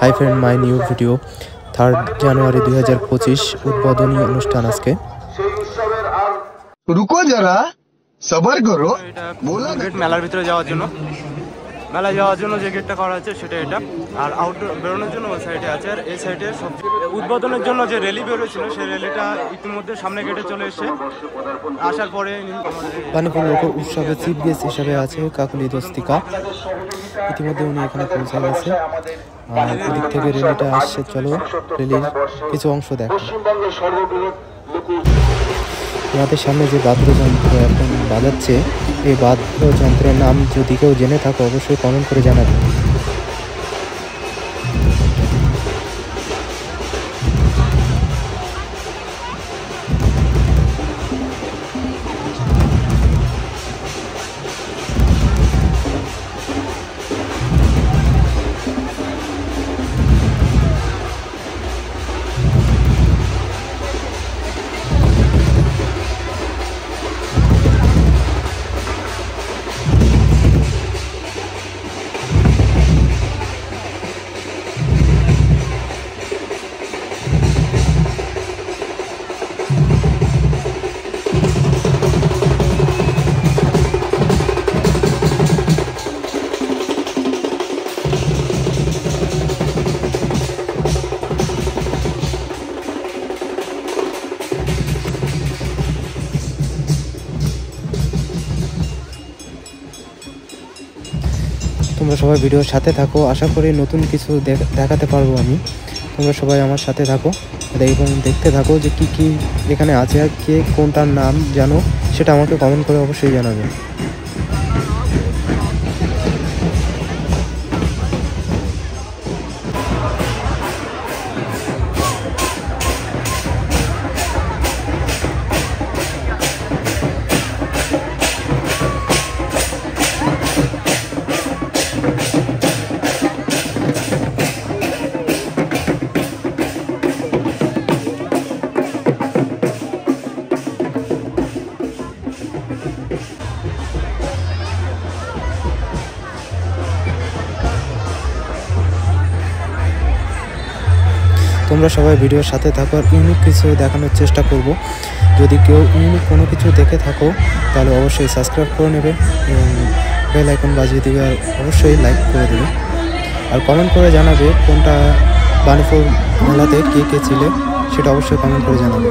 Hi friend, my new video 3 জানুয়ারি 2025 উদ্বোধনী অনুষ্ঠান আজকে। রুকো যারা, সবার করো। মেলার ভিতরে যাওয়ার জন্য যে গেটটা করা হচ্ছে সেটা এটা, আর আউটডোর বেরোনোর জন্য ওই সাইডে আছে। আর এই সাইডে সবচেয়ে উদ্বোধনের জন্য যে র্যালি বেরোছিল সেই র্যালিটা ইতিমধ্যে সামনে গেটে চলে এসে আসার পরে বাণীপুর লোক উৎসবে চিফ গেস্ট হিসাবে আছে কাকুলি দস্তিকা। ইতিমধ্যে উনি এখানে পৌঁছে গেছে। আর এদিক থেকে র্যালিটা আসছে। চলো র্যালির কিছু অংশ দেখো। আমাদের সামনে যে বাদ্যযন্ত্র এখন বাজাচ্ছে, এই বাদ্যযন্ত্রের নাম যদি কেউ জেনে থাকো অবশ্যই কমেন্ট করে জানাবে। তোমরা সবাই ভিডিওর সাথে থাকো, আশা করি নতুন কিছু দেখাতে পারবো আমি। তোমরা সবাই আমার সাথে থাকো এবং দেখতে থাকো যে কি কি এখানে আছে, আর কে কোনটার নাম জানো সেটা আমাকে কমেন্ট করে অবশ্যই জানাবে। তোমরা সবাই ভিডিওর সাথে থাকো, আর ইউনিক কিছু দেখানোর চেষ্টা করব। যদি কেউ ইউনিক কোনো কিছু দেখে থাকো তাহলে অবশ্যই সাবস্ক্রাইব করে নেবে এবং বেল আইকন বাজিয়ে দেবে, আর অবশ্যই লাইক করে দেবে। আর কমেন্ট করে জানাবে কোনটা বাণীপুর মেলাতে কে কে ছিলে সেটা অবশ্যই কমেন্ট করে জানাবে।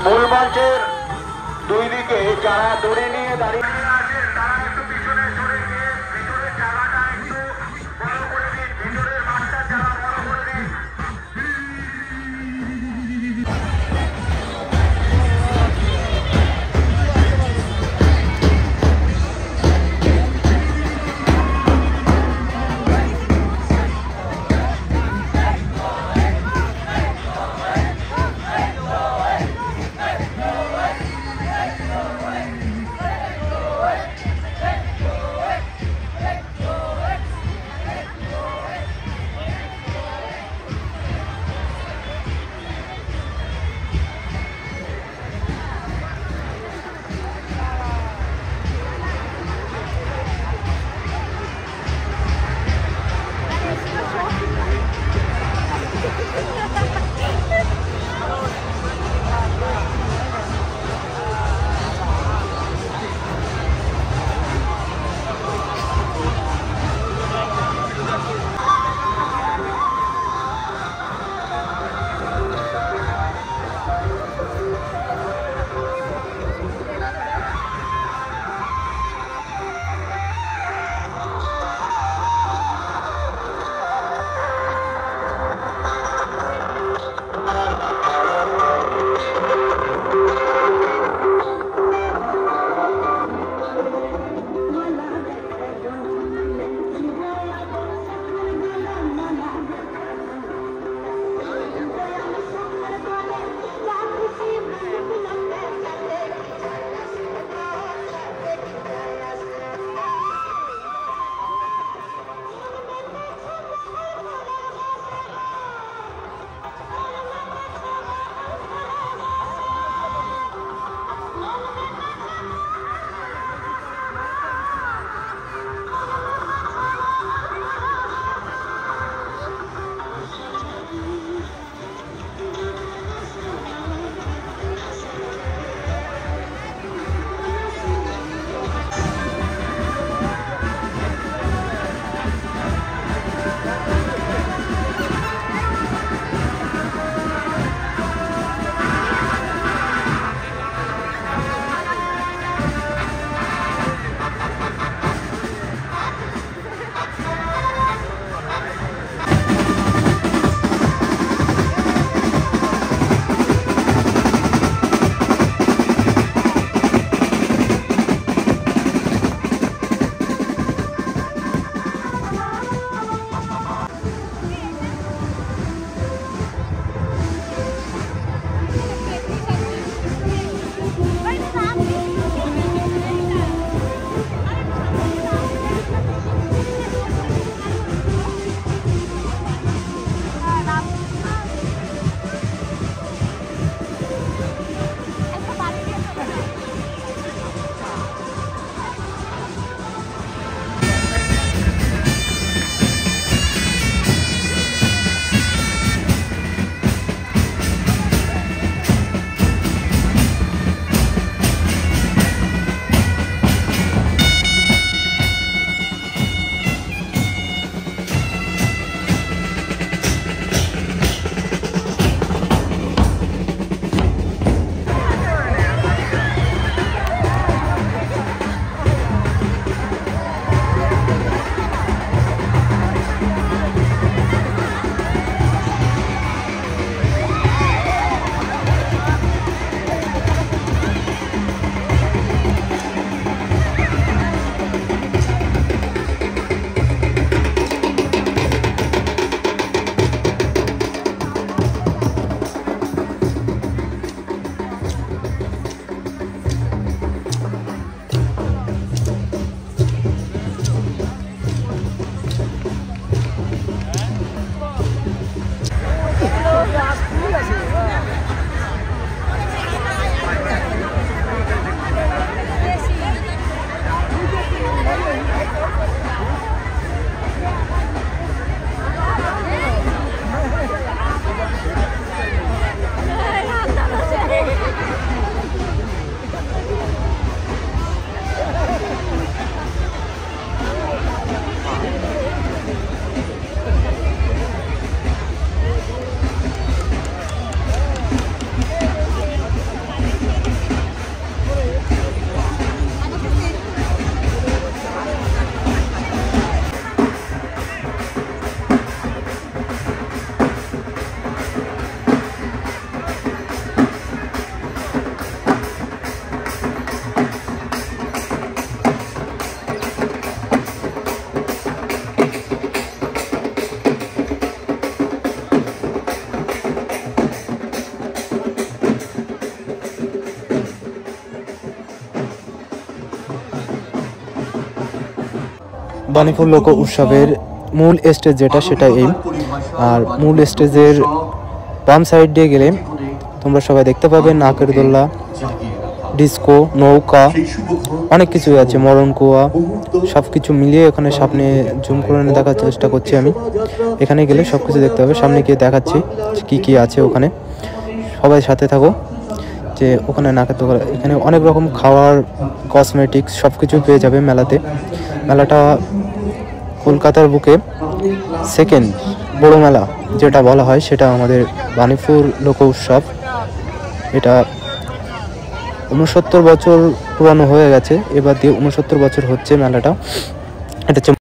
মূল মঞ্চের দুই দিকে যারা দড়ি নিয়ে দাঁড়িয়ে আছে তারা একটু পিছনে সরে গিয়ে ভিতরের জায়গাটা একটু বড় করে দিন, ভিতরের মাঠটা যারা বড় করে দিন। বাণীপুর লোক উৎসবের মূল স্টেজ যেটা সেটা এই। আর মূল স্টেজের বাম সাইড দিয়ে গেলে তোমরা সবাই দেখতে পাবে নাকের দোল্লা, ডিস্কো, নৌকা, অনেক কিছু আছে, মরণ কুয়া, সব কিছু মিলিয়ে এখানে সামনে জুম করে দেখার চেষ্টা করছি আমি। এখানে গেলে সব কিছু দেখতে হবে, সামনে গিয়ে দেখাচ্ছি কি কি আছে ওখানে। সবাই সাথে থাকো। যে ওখানে নাকের দোকান, এখানে অনেক রকম খাওয়ার, কসমেটিক্স সব কিছু পেয়ে যাবে মেলাতে। মেলাটা কলকাতার বুকে সেকেন্ড বড় মেলা যেটা বলা হয় সেটা আমাদের বাণীপুর লোক উৎসব। এটা 69 বছর পুরানো হয়ে গেছে, এবার দিয়ে 69 বছর হচ্ছে মেলাটা। এটা হচ্ছে